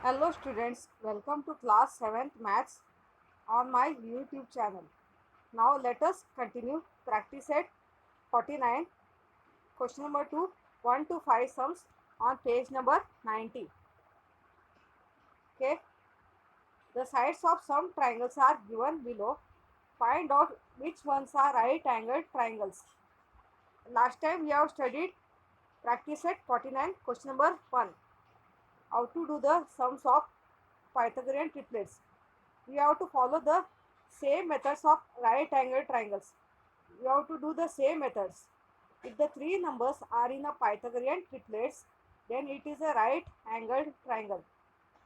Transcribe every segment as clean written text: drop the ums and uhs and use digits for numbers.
Hello students, welcome to class 7th maths on my YouTube channel. Now let us continue practice at 49. Question number 2, 1 to 5 sums on page number 90. Okay, the sides of some triangles are given below. Find out which ones are right angled triangles. Last time we have studied practice at 49. Question number 1, how to do the sums of Pythagorean triplets. We have to follow the same methods of right angle triangles. We have to do the same methods. If the three numbers are in a Pythagorean triplets, then it is a right angled triangle.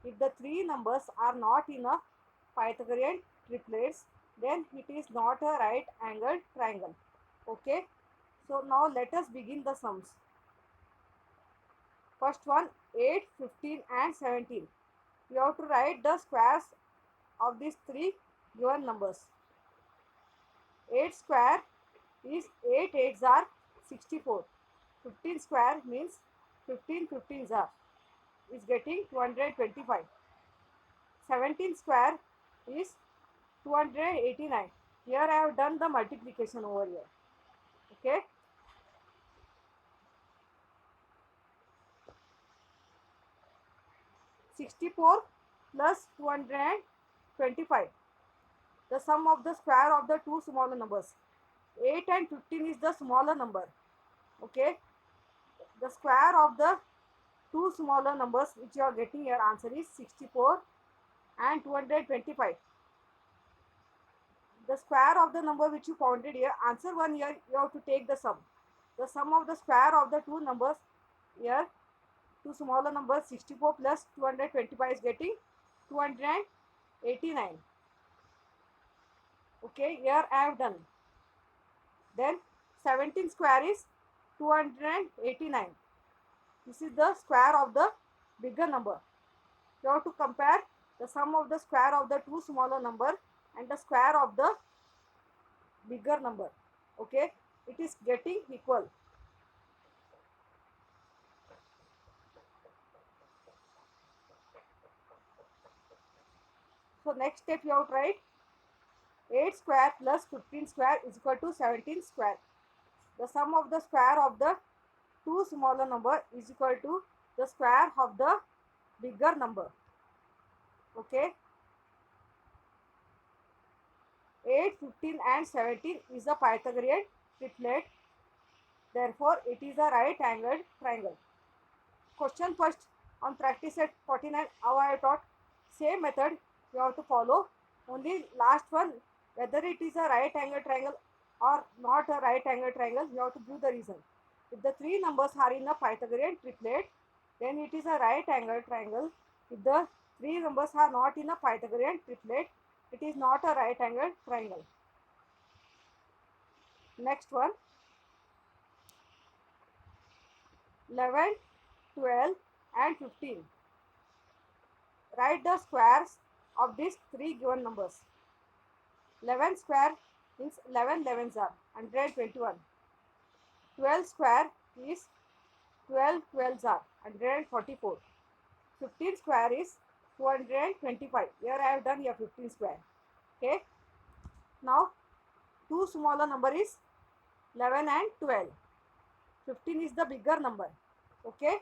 If the three numbers are not in a Pythagorean triplets, then it is not a right angled triangle. Okay. So now let us begin the sums. First one, 8, 15 and 17. You have to write the squares of these three given numbers. 8 square is 8 8s are 64. 15 square means 15 15s are is getting 225. 17 square is 289. Here I have done the multiplication over here. Okay. 64 plus 225. The sum of the square of the two smaller numbers. 8 and 15 is the smaller number. Okay. The square of the two smaller numbers which you are getting your answer is 64 and 225. The square of the number which you counted here, answer one here, you have to take the sum. The sum of the square of the two numbers here, two smaller numbers, 64 plus 225 is getting 289. Okay, here I have done. Then 17 square is 289. This is the square of the bigger number. You have to compare the sum of the square of the two smaller number and the square of the bigger number. Okay, it is getting equal. So next step you have to write 8 square plus 15 square is equal to 17 square. The sum of the square of the two smaller number is equal to the square of the bigger number. Okay, 8, 15 and 17 is a Pythagorean triplet. Therefore, it is a right angled triangle. Question first on practice at 49, how I taught. Same method you have to follow. Only last one, whether it is a right angle triangle or not a right angle triangle, you have to give the reason. If the three numbers are in a Pythagorean triplet, then it is a right angle triangle. If the three numbers are not in a Pythagorean triplet, it is not a right angle triangle. Next one, 11, 12 and 15. Write the squares of these three given numbers. 11 square means 11 11s are 121. 12 square is 12 12s are 144. 15 square is 225. Here I have done here 15 square. Okay. Now two smaller number is 11 and 12. 15 is the bigger number. Okay.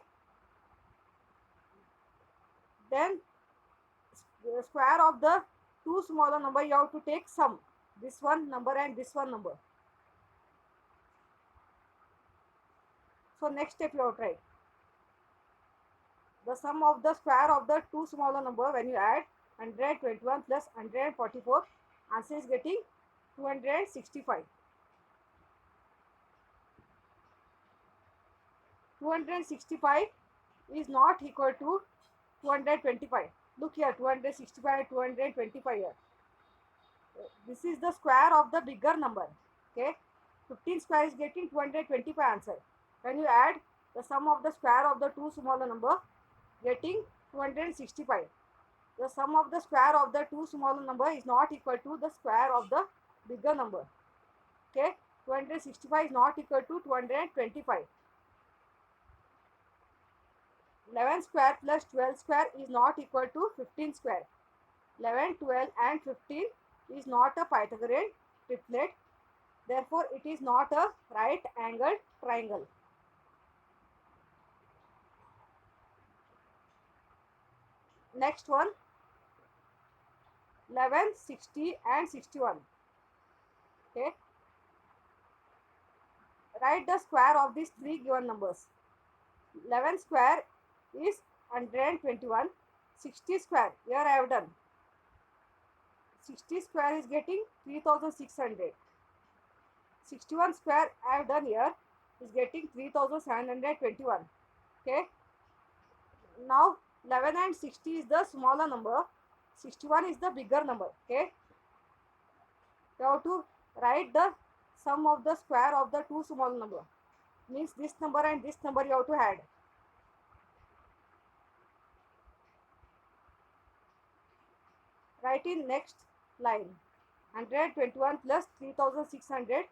Then square of the two smaller number you have to take sum. This one number and this one number. So next step you have to try. The sum of the square of the two smaller number when you add 121 plus 144, answer is getting 265. 265 is not equal to 225. Look here, 265, 225 here. This is the square of the bigger number. Okay, 15 square is getting 225 answer. When you add the sum of the square of the two smaller number, getting 265. The sum of the square of the two smaller number is not equal to the square of the bigger number. Okay, 265 is not equal to 225. 11 square plus 12 square is not equal to 15 square. 11, 12 and 15 is not a Pythagorean triplet. Therefore, it is not a right angled triangle. Next one, 11, 60 and 61. Okay. Write the square of these three given numbers. 11 square is 121. 60 square, here I have done. 60 square is getting 3600. 61 square I have done here is getting 3721. Okay. Now 11 and 60 is the smaller number. 61 is the bigger number. Okay. You have to write the sum of the square of the two small number. Means this number and this number you have to add. Write in next line. 121 plus 3600.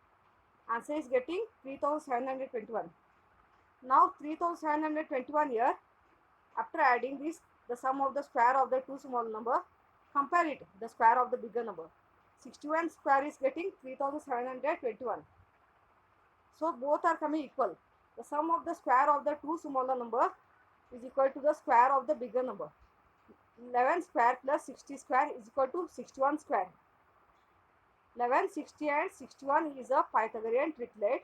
Answer is getting 3721. Now 3721 here. After adding this, the sum of the square of the two small number, compare it, the square of the bigger number. 61 square is getting 3721. So both are coming equal. The sum of the square of the two smaller number is equal to the square of the bigger number. 11 square plus 60 square is equal to 61 square. 11, 60 and 61 is a Pythagorean triplet.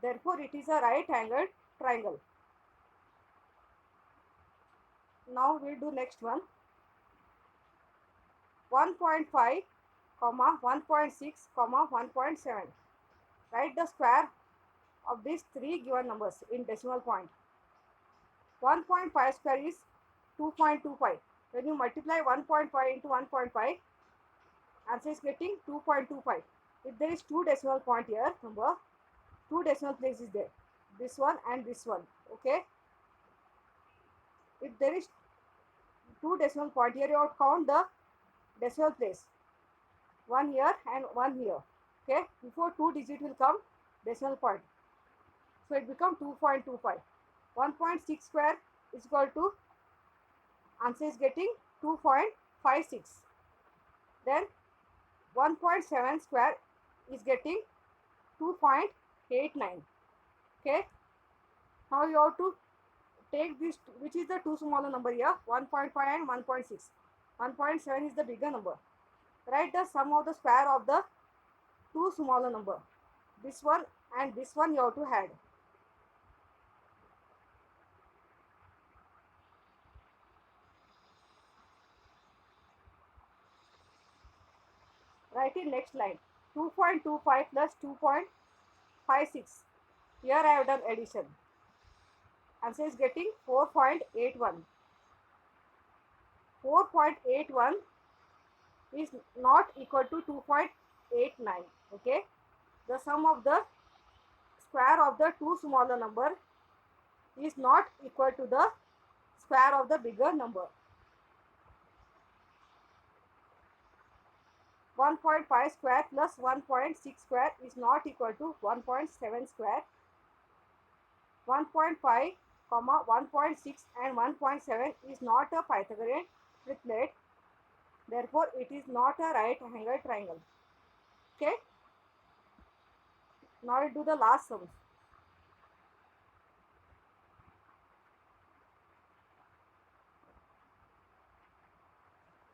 Therefore, it is a right angled triangle. Now we'll do next one. 1.5, 1.6, 1.7. Write the square of these three given numbers in decimal point. 1.5 square is 2.25. When you multiply 1.5 into 1.5, answer is getting 2.25. If there is two decimal point here, number, two decimal place is there. This one and this one. Okay. If there is two decimal point here, you have to count the decimal place. One here and one here. Okay. Before two digit will come decimal point. So it becomes 2.25. 1.6 square is equal to, answer is getting 2.56. Then 1.7 square is getting 2.89. Okay. Now you have to take this, which is the two smaller number here, 1.5 and 1.6. 1.7 is the bigger number. Write the sum of the square of the two smaller number. This one and this one you have to add. Write in next line. 2.25 plus 2.56. Here I have done addition. Answer is getting 4.81. 4.81 is not equal to 2.89. Okay. The sum of the square of the two smaller number is not equal to the square of the bigger number. 1.5 square plus 1.6 square is not equal to 1.7 square. 1.5, 1.6 and 1.7 is not a Pythagorean triplet. Therefore, it is not a right angled triangle. Okay. Now we'll do the last sums.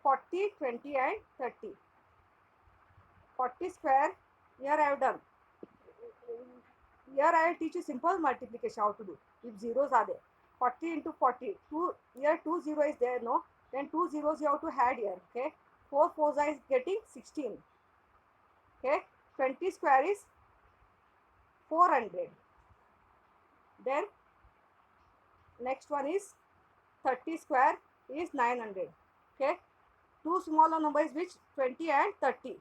40, 20 and 30. 40 square, here I have done. Here I will teach you simple multiplication how to do if zeros are there. 40 into 40, here 2 0 is there, no? Then 2 zeros you have to add here. Okay. 4 4 is getting 16. Okay. 20 square is 400. Then next one is 30 square is 900. Okay. Two smaller numbers which 20 and 30.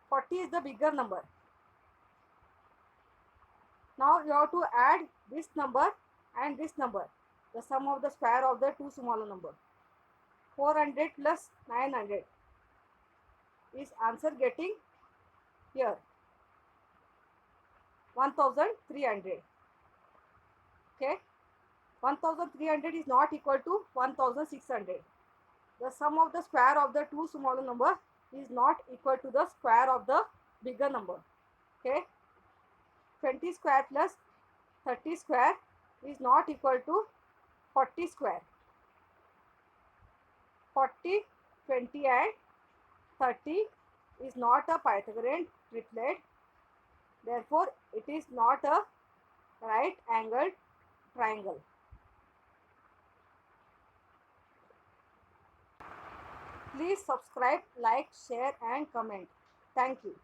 40 is the bigger number. Now you have to add this number and this number. The sum of the square of the two smaller number. 400 plus 900 is answer getting here 1300. Okay. 1300 is not equal to 1600. The sum of the square of the two smaller number is not equal to the square of the bigger number. Okay. 20 square plus 30 square is not equal to 40 square. 40, 20 and 30 is not a Pythagorean triplet. Therefore, it is not a right angled triangle. Please subscribe, like, share and comment. Thank you.